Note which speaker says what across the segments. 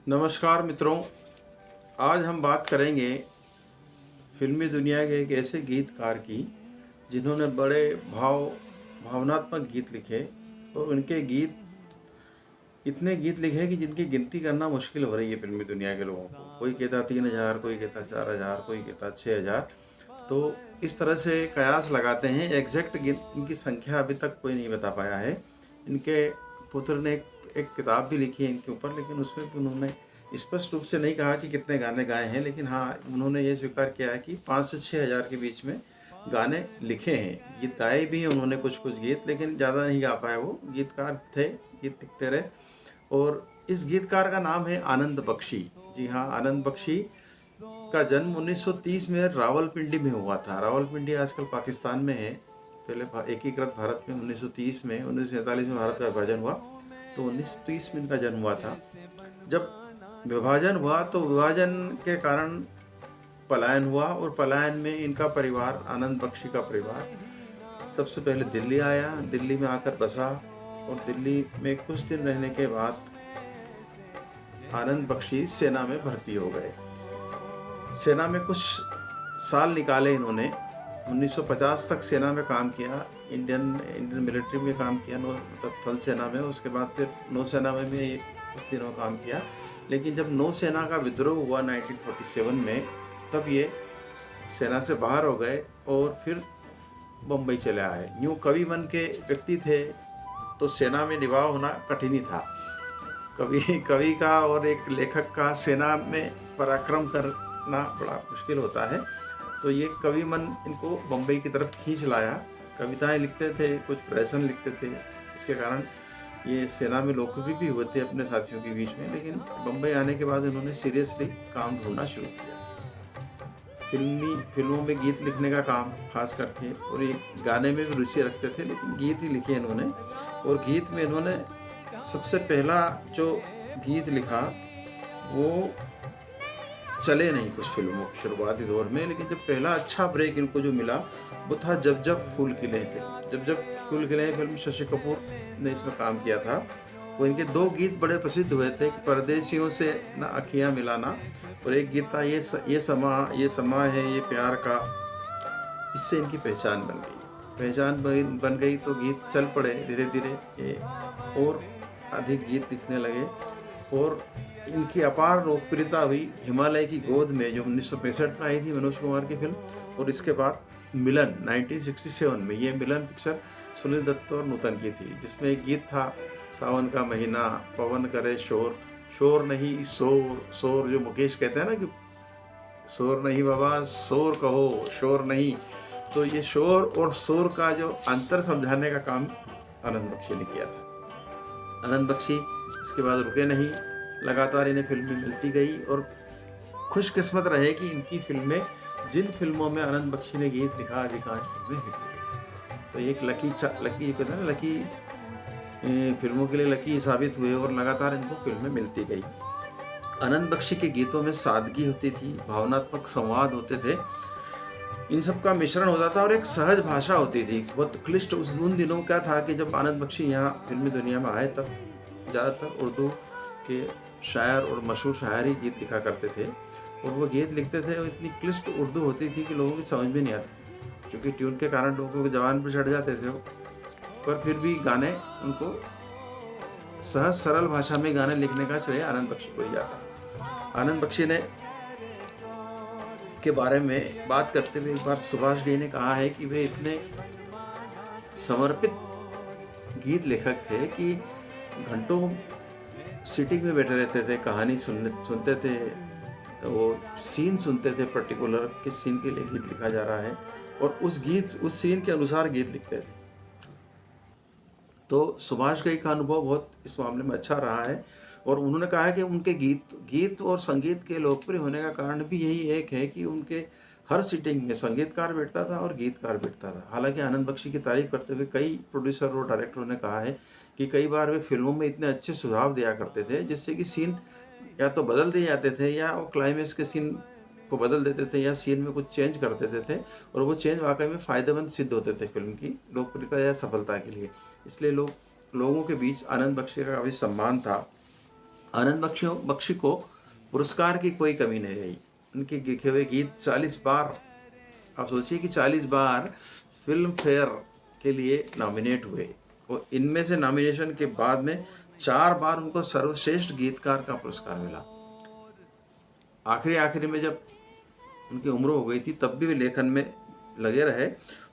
Speaker 1: नमस्कार मित्रों, आज हम बात करेंगे फिल्मी दुनिया के एक ऐसे गीतकार की जिन्होंने बड़े भावनात्मक गीत लिखे और उनके गीत इतने गीत लिखे कि जिनकी गिनती करना मुश्किल हो रही है फिल्मी दुनिया के लोगों को। कोई कहता 3,000, कोई कहता 4,000, कोई कहता 6,000। तो इस तरह से कयास लगाते हैं। एग्जैक्ट इनकी संख्या अभी तक कोई नहीं बता पाया है। इनके पुत्र ने एक किताब भी लिखी है इनके ऊपर, लेकिन उसमें भी उन्होंने स्पष्ट रूप से नहीं कहा कि कितने गाने गाए हैं, लेकिन हाँ, उन्होंने ये स्वीकार किया है कि 5 से 6,000 के बीच में गाने लिखे हैं। गीत गाए भी हैं उन्होंने कुछ गीत, लेकिन ज़्यादा नहीं गा पाए। वो गीतकार थे, गीत लिखते रहे। और इस गीतकार का नाम है आनंद बख्शी। जी हाँ, आनंद बख्शी का जन्म 1930 में रावलपिंडी में हुआ था। रावलपिंडी आजकल पाकिस्तान में है। पहले एकीकृत भारत में 1930 में, 1947 में भारत का विभाजन हुआ, तो 1930 में इनका जन्म हुआ था। जब विभाजन हुआ तो विभाजन के कारण पलायन हुआ, और पलायन में इनका परिवार, आनंद बख्शी का परिवार, सबसे पहले दिल्ली आया। दिल्ली में आकर बसा और दिल्ली में कुछ दिन रहने के बाद आनंद बख्शी सेना में भर्ती हो गए। सेना में कुछ साल निकाले इन्होंने। 1950 तक सेना में काम किया, इंडियन मिलिट्री में काम किया, मतलब थल सेना में। उसके बाद फिर नौसेना में भी कुछ दिनों काम किया। लेकिन जब नौसेना का विद्रोह हुआ 1947 में, तब ये सेना से बाहर हो गए और फिर बम्बई चले आए। यूँ कवि मन के व्यक्ति थे, तो सेना में निभाव होना कठिन ही था। कवि का और एक लेखक का सेना में पराक्रम करना बड़ा मुश्किल होता है। तो ये कवि मन इनको बम्बई की तरफ खींच लाया। कविताएं लिखते थे, कुछ प्रहसन लिखते थे। इसके कारण ये सेना में लोकप्रिय भी हुए थे अपने साथियों के बीच में। लेकिन बम्बई आने के बाद इन्होंने सीरियसली काम ढूंढना शुरू किया, फिल्मों में गीत लिखने का काम खास करके। और ये गाने में भी रुचि रखते थे, लेकिन गीत ही लिखे इन्होंने। और गीत में इन्होंने सबसे पहला जो गीत लिखा वो चले नहीं कुछ फिल्मों के शुरुआती दौर में, लेकिन जब पहला अच्छा ब्रेक इनको जो मिला वो था जब जब फूल खिले फिल्म। जब जब फूल खिले फिल्म शशि कपूर ने इसमें काम किया था। वो इनके दो गीत बड़े प्रसिद्ध हुए थे कि परदेशियों से ना अखियां मिलाना, और एक गीत था ये समा है ये प्यार का। इससे इनकी पहचान बन गई तो गीत चल पड़े। धीरे धीरे ये और अधिक गीत लिखने लगे, और इनकी अपार लोकप्रियता हुई हिमालय की गोद में, जो 1965 में आई थी मनोज कुमार की फिल्म। और इसके बाद मिलन 1967 में, ये मिलन पिक्चर सुनील दत्त और नूतन की थी, जिसमें एक गीत था सावन का महीना पवन करे शोर, शोर नहीं शोर, शोर जो मुकेश कहते हैं ना कि शोर नहीं बाबा शोर कहो, शोर नहीं। तो ये शोर और शोर का जो अंतर समझाने का काम आनंद बख्शी ने किया था। आनंद बख्शी इसके बाद रुके नहीं, लगातार इन्हें फिल्में मिलती गई, और खुशकिस्मत रहे कि इनकी फिल्में, जिन फिल्मों में आनंद बख्शी ने गीत लिखा, अधिकांश फिल्में हिट हुई। तो एक लकी कहते हैं ना, लकी फिल्मों के लिए लकी साबित हुए, और लगातार इनको फिल्में मिलती गई। आनंद बख्शी के गीतों में सादगी होती थी, भावनात्मक संवाद होते थे, इन सब का मिश्रण होता था, और एक सहज भाषा होती थी। बहुत क्लिष्ट उन दिनों क्या था कि जब आनंद बख्शी यहाँ फिल्मी दुनिया में आए, तब ज़्यादातर उर्दू के शायर और मशहूर शायर ही गीत लिखा करते थे। और वो गीत लिखते थे, और इतनी क्लिष्ट उर्दू होती थी कि लोगों की समझ में नहीं आती, क्योंकि ट्यून के कारण लोगों के जबान पर चढ़ जाते थे। पर फिर भी गाने उनको सहज सरल भाषा में गाने लिखने का श्रेय आनंद बख्शी को ही जाता। आनंद बख्शी ने के बारे में बात करते हुए एक बार सुभाष जी ने कहा है कि वे इतने समर्पित गीत लेखक थे कि घंटों सीटिंग में बैठे रहते थे, कहानी सुनते थे, वो सीन सुनते थे, पर्टिकुलर किस सीन के लिए गीत लिखा जा रहा है, और उस सीन के अनुसार गीत लिखते थे। तो सुभाष घई का अनुभव बहुत इस मामले में अच्छा रहा है। और उन्होंने कहा है कि उनके गीत और संगीत के लोकप्रिय होने का कारण भी यही एक है कि उनके हर सीटिंग में संगीतकार बैठता था और गीतकार बैठता था। हालांकि आनंद बख्शी की तारीफ करते हुए कई प्रोड्यूसर और डायरेक्टरों ने कहा है कि कई बार वे फिल्मों में इतने अच्छे सुझाव दिया करते थे, जिससे कि सीन या तो बदल दिए जाते थे, या वो क्लाइमेक्स के सीन को बदल देते थे, या सीन में कुछ चेंज कर देते थे, और वो चेंज वाकई में फ़ायदेमंद सिद्ध होते थे फिल्म की लोकप्रियता या सफलता के लिए। इसलिए लोगों के बीच आनंद बख्शी का काफ़ी सम्मान था। आनंद बख्शी को पुरस्कार की कोई कमी नहीं रही। उनके लिखे हुए गीत 40 बार, आप सोचिए कि 40 बार फिल्म फेयर के लिए नॉमिनेट हुए और इनमें से नॉमिनेशन के बाद में 4 बार उनको सर्वश्रेष्ठ गीतकार का पुरस्कार मिला। आखिरी में जब उनकी उम्र हो गई थी तब भी वे लेखन में लगे रहे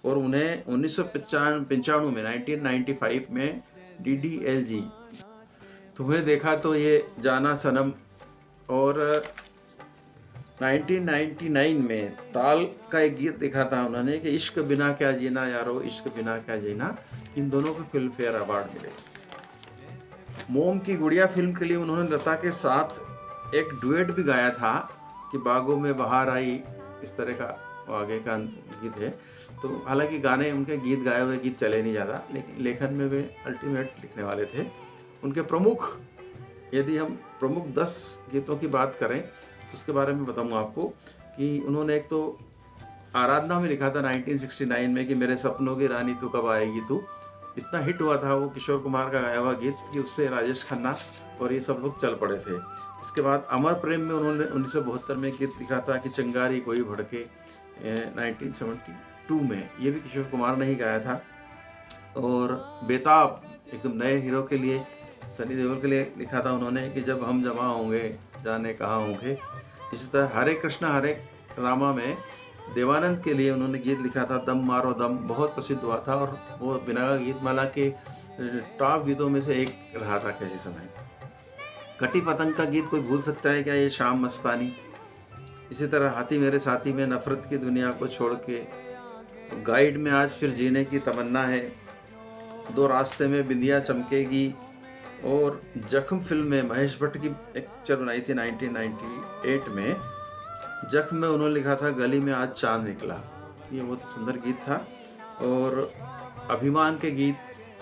Speaker 1: और उन्हें 1995 में 1995 में DDLG तुम्हें देखा तो ये जाना सनम और 1999 में ताल का एक गीत लिखा था उन्होंने कि इश्क बिना क्या जीना यारो, इश्क बिना क्या जीना, इन दोनों को फिल्म फेयर अवार्ड मिले। मोम की गुड़िया फिल्म के लिए उन्होंने लता के साथ एक डुएट भी गाया था कि बागों में बहार आई, इस तरह का आगे का गीत है। तो हालांकि गाने उनके गीत गाए हुए गीत चले नहीं ज़्यादा, लेकिन लेखन में वे अल्टीमेट लिखने वाले थे। उनके प्रमुख, यदि हम प्रमुख 10 गीतों की बात करें उसके बारे में बताऊंगा आपको कि उन्होंने एक तो आराधना में लिखा था 1969 में कि मेरे सपनों की रानी तू कब आएगी तू। इतना हिट हुआ था वो किशोर कुमार का गाया हुआ गीत कि उससे राजेश खन्ना और ये सब लोग चल पड़े थे। इसके बाद अमर प्रेम में उन्होंने 1972 में गीत लिखा था कि चिंगारी कोई भड़के, 1972 में, ये भी किशोर कुमार ने ही गाया था। और बेताब एकदम नए हीरो के लिए, सनी देओल के लिए लिखा था उन्होंने कि जब हम जमा होंगे जाने कहाँ होंगे। इसी तरह हरे कृष्णा हरे रामा में देवानंद के लिए उन्होंने गीत लिखा था दम मारो दम, बहुत प्रसिद्ध हुआ था और वो बिना गीतमाला के टॉप गीतों में से एक रहा था किसी समय। कटी पतंग का गीत कोई भूल सकता है क्या, ये शाम मस्तानी। इसी तरह हाथी मेरे साथी में नफरत की दुनिया को छोड़ के, गाइड में आज फिर जीने की तमन्ना है, दो रास्ते में बिंदिया चमकेगी और जख्म फिल्म में महेश भट्ट की एक पिक्चर बनाई थी 1998 में। जख्म में उन्होंने लिखा था गली में आज चांद निकला, ये बहुत सुंदर गीत था। और अभिमान के गीत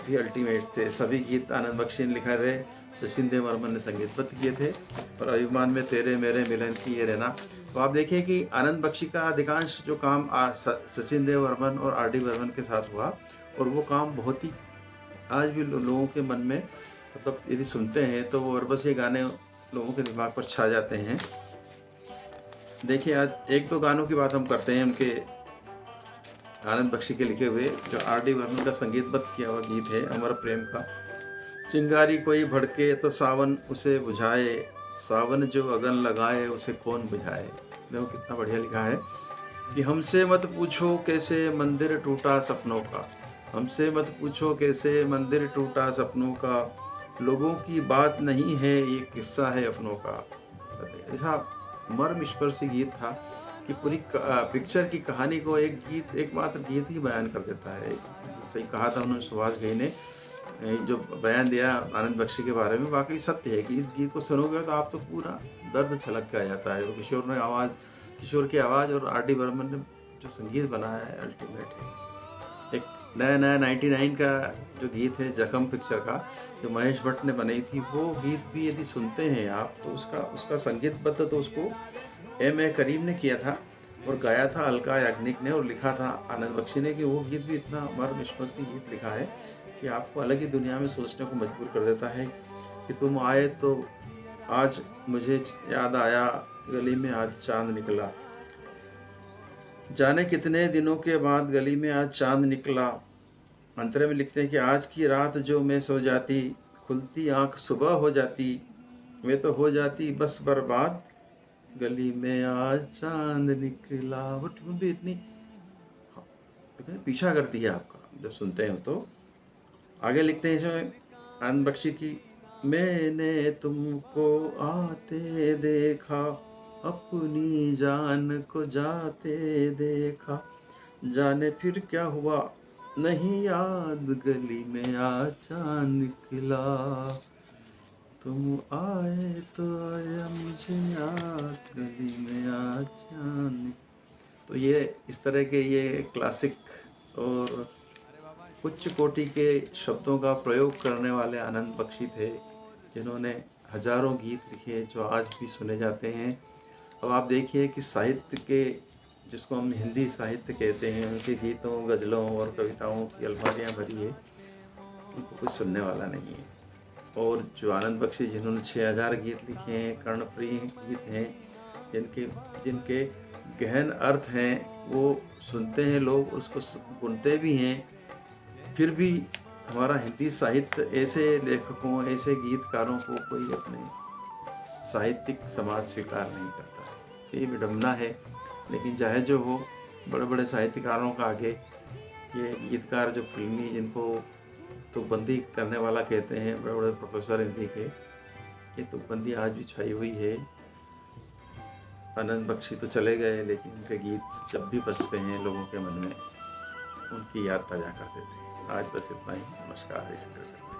Speaker 1: भी अल्टीमेट थे। सभी गीत आनंद बख्शी ने लिखा थे, सचिन देव बर्मन ने संगीतबद्ध किए थे। और अभिमान में तेरे मेरे मिलन की ये रहना। तो आप देखिए कि आनंद बख्शी का अधिकांश जो काम सचिन देव बर्मन और RD बर्मन के साथ हुआ और वो काम बहुत ही आज भी लोगों के मन में, मतलब यदि सुनते हैं तो वो और बस ये गाने लोगों के दिमाग पर छा जाते हैं। देखिए आज एक दो गानों की बात हम करते हैं उनके, आनंद बख्शी के लिखे हुए, जो RD बर्मन का संगीतबद्ध किया हुआ गीत है अमर प्रेम का। चिंगारी कोई भड़के तो सावन उसे बुझाए, सावन जो अगन लगाए उसे कौन बुझाए। देखो कितना बढ़िया लिखा है कि हमसे मत पूछो कैसे मंदिर टूटा सपनों का, हमसे मत पूछो कैसे मंदिर टूटा सपनों का, लोगों की बात नहीं है ये किस्सा है अपनों का। ऐसा मर्मस्पर्शी गीत था कि पूरी पिक्चर की कहानी को एक गीत, एकमात्र गीत ही बयान कर देता है। सही कहा था उन्होंने, सुभाष घई ने जो बयान दिया आनंद बख्शी के बारे में, वाकई सत्य है कि इस गीत को सुनोगे तो आप तो पूरा दर्द छलक के आ जाता है। वो किशोर की आवाज़ और RD बर्मन ने जो संगीत बनाया है अल्टीमेट है। एक नया 99 का जो गीत है जख्म पिक्चर का, जो महेश भट्ट ने बनाई थी, वो गीत भी यदि सुनते हैं आप तो उसका संगीतबद्ध तो उसको M.A. करीम ने किया था और गाया था अलका याग्निक ने और लिखा था आनंद बख्शी ने। कि वो गीत भी इतना मर्मस्पर्शी गीत लिखा है कि आपको अलग ही दुनिया में सोचने को मजबूर कर देता है कि तुम आए तो आज मुझे याद आया, गली में आज चांद निकला, जाने कितने दिनों के बाद गली में आज चांद निकला। अंतरे में लिखते हैं कि आज की रात जो मैं सो जाती, खुलती आंख सुबह हो जाती, मैं तो हो जाती बस बर्बाद, गली में आज चांद निकला। वो ट्यून भी इतनी पीछा करती है आपका जब सुनते हैं। तो आगे लिखते हैं इसमें आनंद बख्शी की, मैंने तुमको आते देखा, अपनी जान को जाते देखा, जाने फिर क्या हुआ नहीं याद, गली में आज चांद निकला, तुम आए तो आया मुझे याद, गली में आज चांद। तो ये इस तरह के ये क्लासिक और उच्च कोटि के शब्दों का प्रयोग करने वाले आनंद बख्शी थे, जिन्होंने हजारों गीत लिखे जो आज भी सुने जाते हैं। अब आप देखिए कि साहित्य के, जिसको हम हिंदी साहित्य कहते हैं, उनके गीतों, गज़लों और कविताओं की अलमारियाँ भरी है, उनको कोई सुनने वाला नहीं है। और जो आनंद बख्शी जिन्होंने 6000 गीत लिखे हैं, कर्णप्रिय गीत हैं, जिनके जिनके गहन अर्थ हैं, वो सुनते हैं लोग, उसको गुनते भी हैं। फिर भी हमारा हिंदी साहित्य ऐसे लेखकों, ऐसे गीतकारों को कोई अपने साहित्यिक समाज स्वीकार नहीं करता है। ये विडंबना है, लेकिन चाहे जो हो, बड़े बड़े साहित्यकारों का आगे ये गीतकार जो फिल्मी, जिनको तुकबंदी करने वाला कहते हैं, बड़े बड़े प्रोफेसर हिंदी के, ये तुकबंदी आज भी छाई हुई है। आनंद बख्शी तो चले गए, लेकिन उनके गीत जब भी बजते हैं लोगों के मन में उनकी याद ताज़ा कर देते हैं। आज बस इतना ही। नमस्कार। हरिशंकर शर्मा।